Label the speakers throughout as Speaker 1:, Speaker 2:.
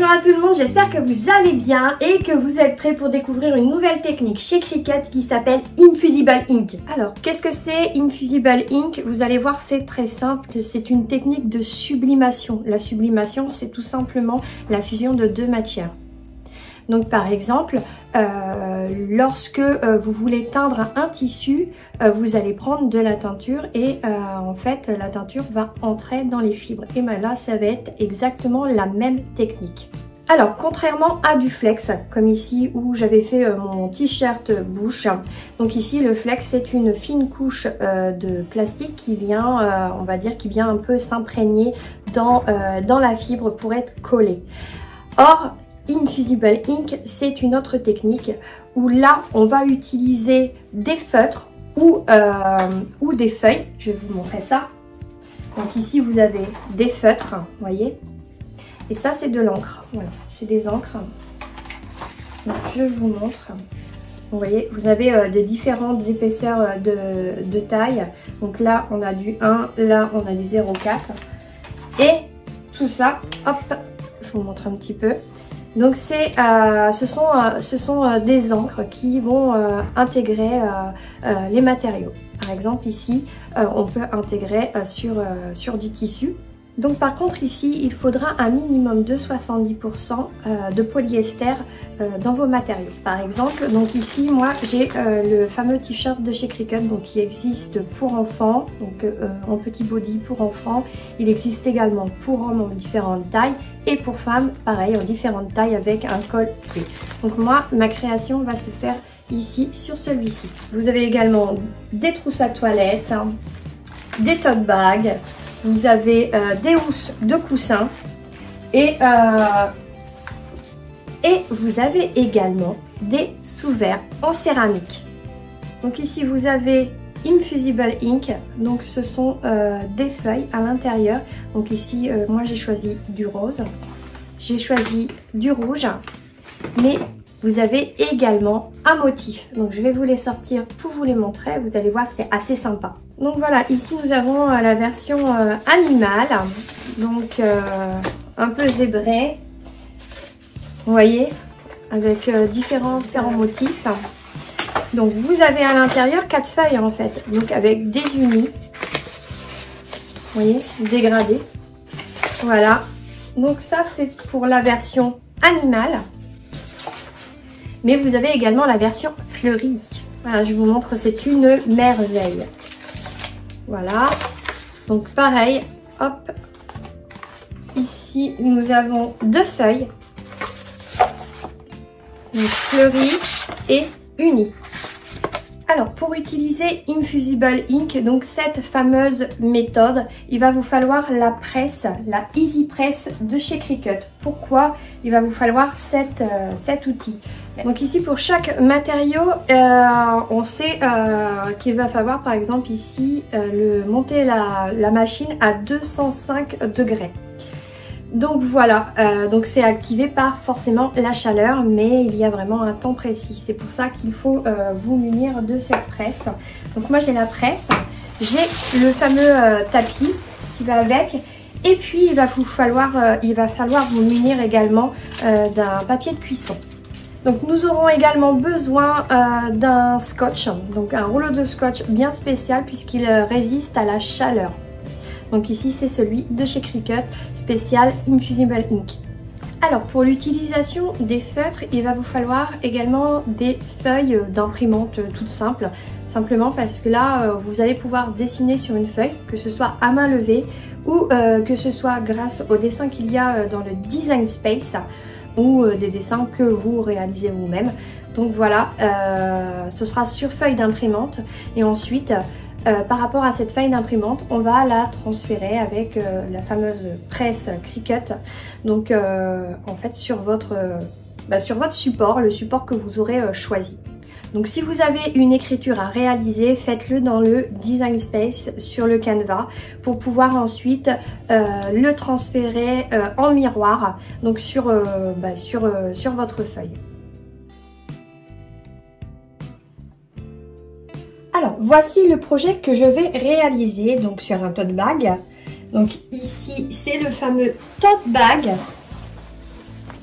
Speaker 1: Bonjour à tout le monde, j'espère que vous allez bien et que vous êtes prêts pour découvrir une nouvelle technique chez Cricut qui s'appelle Infusible Ink. Alors, qu'est-ce que c'est Infusible Ink? Vous allez voir, c'est très simple, c'est une technique de sublimation. La sublimation, c'est tout simplement la fusion de deux matières. Donc par exemple, lorsque vous voulez teindre un tissu, vous allez prendre de la teinture et en fait la teinture va entrer dans les fibres. Et bien là, ça va être exactement la même technique. Alors contrairement à du flex, comme ici où j'avais fait mon t-shirt bouche, donc ici le flex c'est une fine couche de plastique qui vient, on va dire, qui vient un peu s'imprégner dans la fibre pour être collé. Or, Infusible Ink, c'est une autre technique où là, on va utiliser des feutres ou des feuilles. Je vais vous montrer ça. Donc ici, vous avez des feutres, vous voyez. Et ça, c'est de l'encre. Voilà, c'est des encres. Donc, je vous montre. Vous voyez, vous avez de différentes épaisseurs de taille. Donc là, on a du 1, là, on a du 0,4. Et tout ça, hop, je vous montre un petit peu. Donc ce sont des encres qui vont intégrer les matériaux. Par exemple ici, on peut intégrer sur du tissu. Donc par contre ici, il faudra un minimum de 70% de polyester dans vos matériaux. Par exemple, donc ici moi j'ai le fameux t-shirt de chez Cricut, donc qui existe pour enfants, donc en petit body pour enfants. Il existe également pour hommes en différentes tailles et pour femmes pareil en différentes tailles avec un col pris. Donc moi ma création va se faire ici sur celui-ci. Vous avez également des trousses à toilette, hein, des tote bags. Vous avez des housses de coussins et vous avez également des sous-verres en céramique. Donc ici vous avez Infusible Ink, donc ce sont des feuilles à l'intérieur. Donc ici moi j'ai choisi du rose, j'ai choisi du rouge, mais vous avez également un motif. Donc je vais vous les sortir pour vous les montrer. Vous allez voir, c'est assez sympa. Donc voilà, ici nous avons la version animale. Donc un peu zébrée. Vous voyez, avec différents motifs. Donc vous avez à l'intérieur 4 feuilles en fait. Donc avec des unis. Vous voyez, dégradées. Voilà. Donc ça c'est pour la version animale. Mais vous avez également la version fleurie. Voilà, je vous montre, c'est une merveille. Voilà. Donc pareil, hop. Ici, nous avons 2 feuilles. Donc fleurie et unie. Alors pour utiliser Infusible Ink, donc cette fameuse méthode, il va vous falloir la presse, la Easy Press de chez Cricut. Pourquoi il va vous falloir cet outil? Donc ici pour chaque matériau, on sait qu'il va falloir par exemple ici monter la machine à 205 degrés. Donc voilà, donc c'est activé par forcément la chaleur, mais il y a vraiment un temps précis. C'est pour ça qu'il faut vous munir de cette presse. Donc moi j'ai la presse, j'ai le fameux tapis qui va avec, et puis il va falloir vous munir également d'un papier de cuisson. Donc nous aurons également besoin d'un scotch, donc un rouleau de scotch bien spécial puisqu'il résiste à la chaleur. Donc ici c'est celui de chez Cricut, spécial Infusible Ink. Alors pour l'utilisation des feutres, il va vous falloir également des feuilles d'imprimante toutes simples. Simplement parce que là, vous allez pouvoir dessiner sur une feuille, que ce soit à main levée ou que ce soit grâce au dessin qu'il y a dans le Design Space ou des dessins que vous réalisez vous-même. Donc voilà, ce sera sur feuille d'imprimante et ensuite par rapport à cette feuille d'imprimante, on va la transférer avec la fameuse presse Cricut. Donc en fait sur votre support, le support que vous aurez choisi. Donc si vous avez une écriture à réaliser, faites-le dans le Design Space sur le Canva pour pouvoir ensuite le transférer en miroir, donc sur votre feuille. Alors voici le projet que je vais réaliser donc sur un tote bag. Donc ici c'est le fameux tote bag.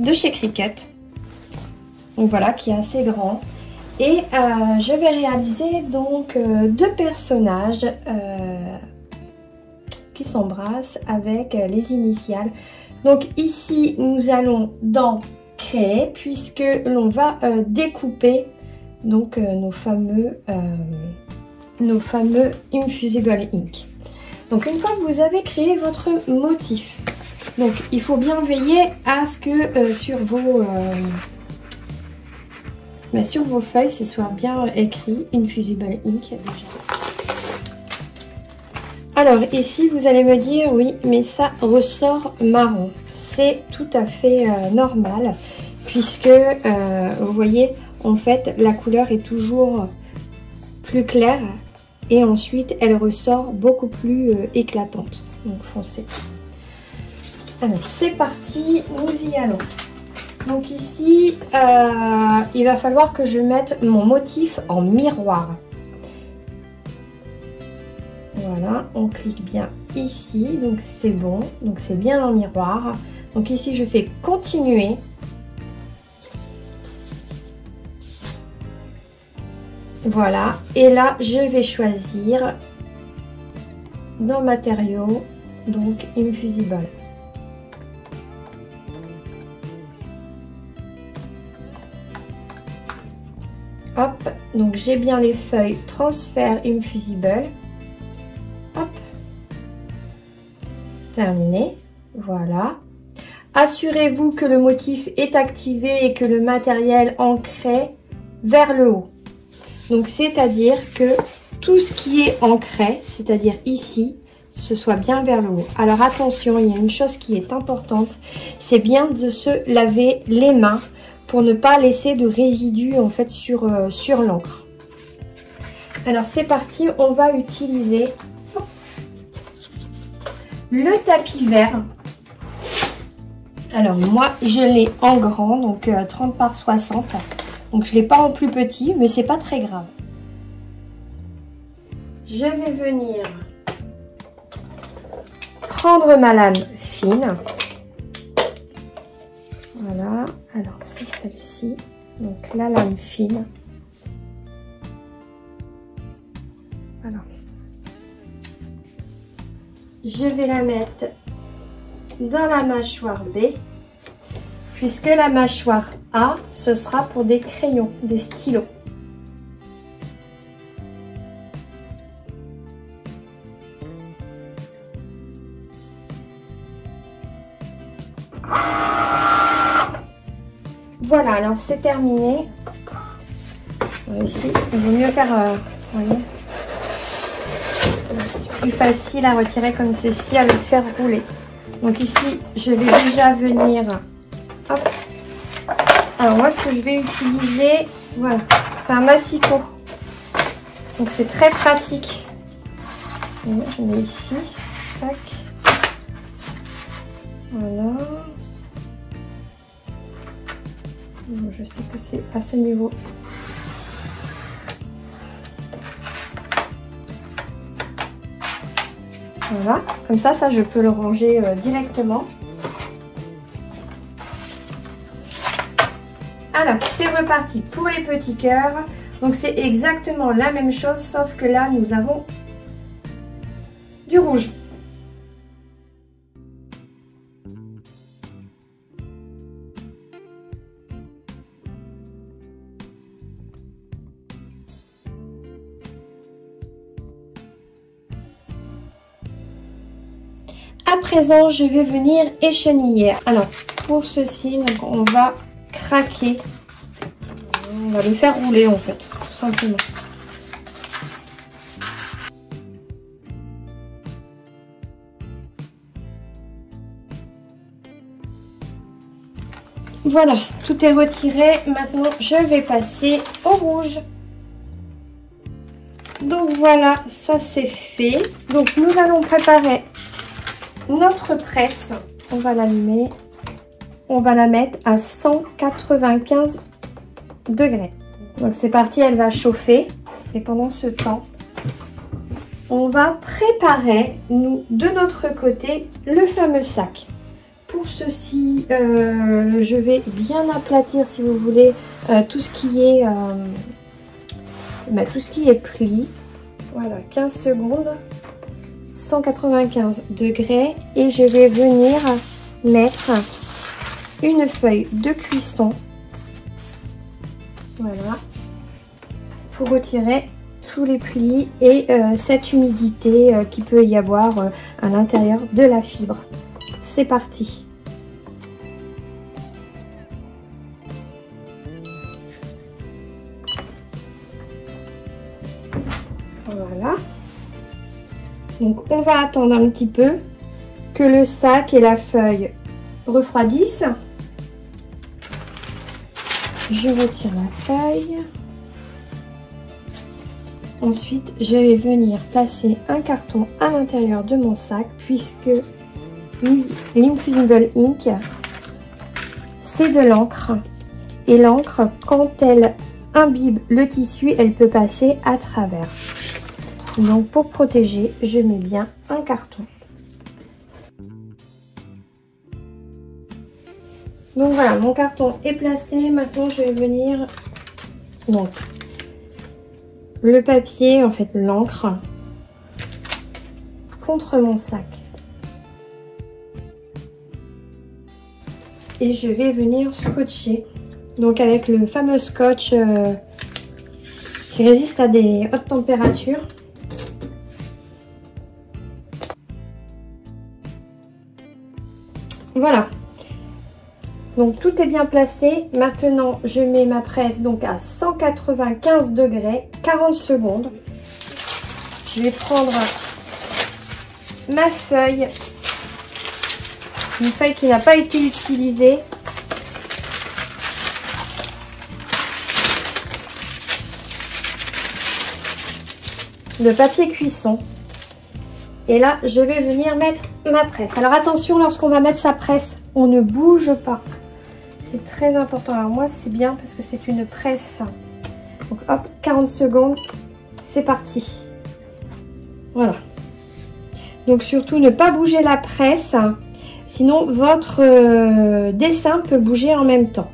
Speaker 1: de chez Cricut. Donc voilà, qui est assez grand. Et je vais réaliser donc deux personnages qui s'embrassent avec les initiales. Donc ici, nous allons dans Créer, puisque l'on va découper donc nos fameux Infusible Ink. Donc une fois que vous avez créé votre motif, donc il faut bien veiller à ce que sur vos feuilles ce soit bien écrit Infusible Ink. Alors ici vous allez me dire oui, mais ça ressort marron. C'est tout à fait normal, puisque vous voyez, en fait la couleur est toujours plus claire et ensuite elle ressort beaucoup plus éclatante, donc foncée. Alors c'est parti, nous y allons. Donc ici il va falloir que je mette mon motif en miroir. Voilà, on clique bien ici, donc c'est bon, donc c'est bien en miroir. Donc ici je fais continuer. Voilà, et là je vais choisir dans matériaux, donc Infusible. Hop, donc j'ai bien les feuilles transfert Infusible. Hop, terminé, voilà. Assurez-vous que le motif est activé et que le matériel ancré vers le haut. Donc c'est-à-dire que tout ce qui est ancré, c'est-à-dire ici, ce soit bien vers le haut. Alors attention, il y a une chose qui est importante, c'est bien de se laver les mains pour ne pas laisser de résidus en fait sur l'encre. Alors c'est parti, on va utiliser le tapis vert. Alors moi je l'ai en grand, donc 30 par 60. Donc je ne l'ai pas en plus petit, mais c'est pas très grave. Je vais venir prendre ma lame fine. Voilà, alors c'est celle-ci. Donc la lame fine. Voilà. Je vais la mettre dans la mâchoire B, puisque la mâchoire A, ce sera pour des crayons, des stylos. Voilà, alors c'est terminé. Ici, il vaut mieux faire, voyez, c'est plus facile à retirer comme ceci, à le faire rouler. Donc ici, je vais déjà venir. Hop. Alors moi, ce que je vais utiliser, voilà, c'est un massicot. Donc c'est très pratique. Je mets ici. Tac. Voilà. Je sais que c'est à ce niveau. Voilà, comme ça je peux le ranger directement. Alors, c'est reparti pour les petits cœurs. Donc, c'est exactement la même chose, sauf que là, nous avons du rouge. À présent, je vais venir écheniller. Alors, pour ceci, donc, on va craquer. On va le faire rouler, en fait, tout simplement. Voilà, tout est retiré. Maintenant, je vais passer au rouge. Donc voilà, ça c'est fait. Donc nous allons préparer notre presse. On va l'allumer. On va la mettre à 195 degrés. Donc c'est parti, elle va chauffer. Et pendant ce temps, on va préparer, nous, de notre côté, le fameux sac. Pour pour ceci, je vais bien aplatir, si vous voulez, tout ce qui est pli. Voilà, 15 secondes, 195 degrés, et je vais venir mettre une feuille de cuisson, voilà, pour retirer tous les plis et cette humidité qui peut y avoir à l'intérieur de la fibre. C'est parti. Voilà. Donc on va attendre un petit peu que le sac et la feuille refroidissent. Je retire la feuille. Ensuite, je vais venir placer un carton à l'intérieur de mon sac, puisque l'Infusible Ink, c'est de l'encre. Et l'encre, quand elle imbibe le tissu, elle peut passer à travers. Donc pour protéger, je mets bien un carton. Donc voilà, mon carton est placé. Maintenant, je vais venir... Donc, le papier, en fait l'encre, contre mon sac. Et je vais venir scotcher. Donc avec le fameux scotch qui résiste à des hautes températures. Voilà. Donc tout est bien placé. Maintenant je mets ma presse donc à 195 degrés, 40 secondes. Je vais prendre ma feuille, une feuille qui n'a pas été utilisée. De papier cuisson. Et là je vais venir mettre ma presse. Alors attention, lorsqu'on va mettre sa presse, on ne bouge pas. C'est très important. Alors moi c'est bien parce que c'est une presse. Donc hop, 40 secondes, c'est parti. Voilà. Donc surtout ne pas bouger la presse, sinon votre dessin peut bouger en même temps.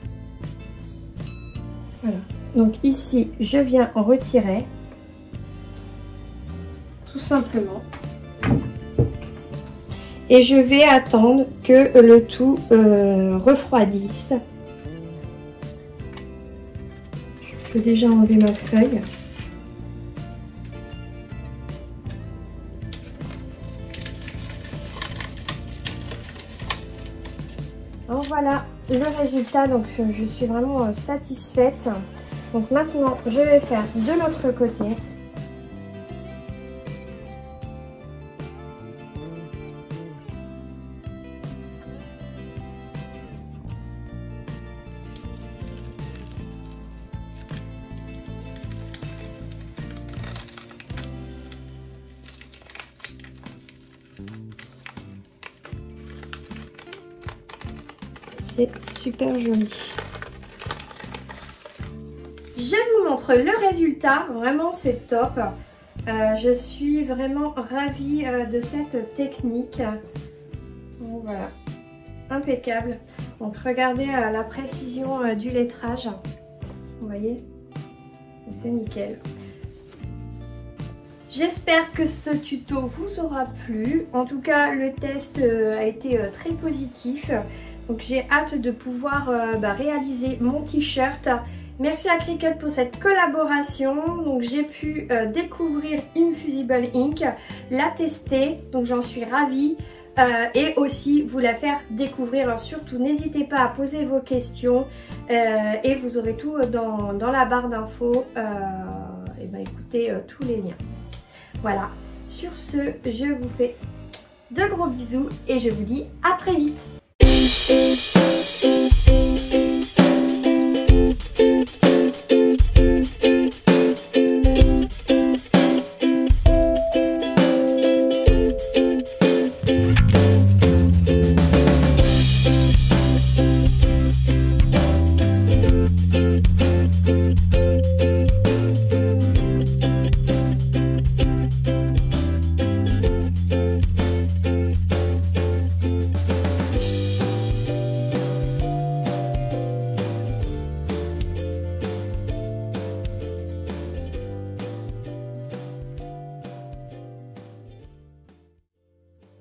Speaker 1: Voilà. Donc ici je viens en retirer. Tout simplement. Et je vais attendre que le tout refroidisse. Je peux déjà enlever ma feuille. Alors voilà le résultat, donc je suis vraiment satisfaite. Donc maintenant je vais faire de l'autre côté. C'est super joli. Je vous montre le résultat. Vraiment, c'est top. Je suis vraiment ravie de cette technique. Donc, voilà, impeccable. Donc regardez la précision du lettrage. Vous voyez, c'est nickel. J'espère que ce tuto vous aura plu. En tout cas, le test a été très positif. Donc j'ai hâte de pouvoir réaliser mon t-shirt. Merci à Cricut pour cette collaboration. Donc j'ai pu découvrir Infusible Ink, la tester, donc j'en suis ravie. Et aussi vous la faire découvrir. Alors surtout n'hésitez pas à poser vos questions et vous aurez tout dans la barre d'infos. Écoutez tous les liens. Voilà, sur ce je vous fais de gros bisous et je vous dis à très vite.